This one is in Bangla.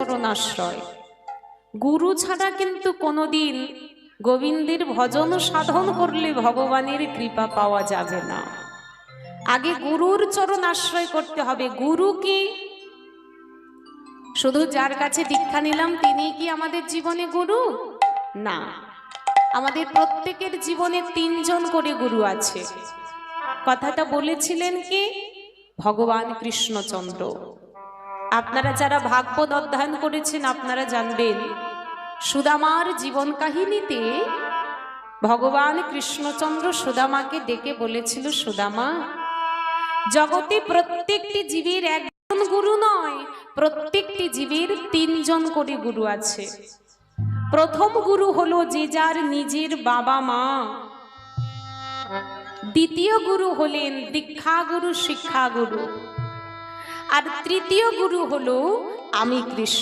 চরণাশ্রয়। গুরু ছাড়া কিন্তু কোনোদিন গোবিন্দের ভজন সাধন করলে ভগবানের কৃপা পাওয়া যাবে না। আগে গুরুর চরণ আশ্রয় করতে হবে। গুরু কি শুধু যার কাছে দীক্ষা নিলাম তিনি কি আমাদের জীবনে গুরু? না, আমাদের প্রত্যেকের জীবনে তিনজন করে গুরু আছে। কথাটা বলেছিলেন কি? ভগবান কৃষ্ণচন্দ্র। আপনারা যারা ভাগবত অধ্যয়ন করেছেন আপনারা জানবেন, সুদামার জীবন কাহিনীতে ভগবান কৃষ্ণচন্দ্র সুদামাকে ডেকে বলেছিল, সুদামা, জগতে প্রত্যেকটি জীবের একজন গুরু নয়, প্রত্যেকটি জীবের তিনজন করে গুরু আছে। প্রথম গুরু হলো যে যার নিজের বাবা মা। দ্বিতীয় গুরু হলেন দীক্ষা গুরু, শিক্ষা গুরু। আর তৃতীয় গুরু হলো আমি কৃষ্ণ।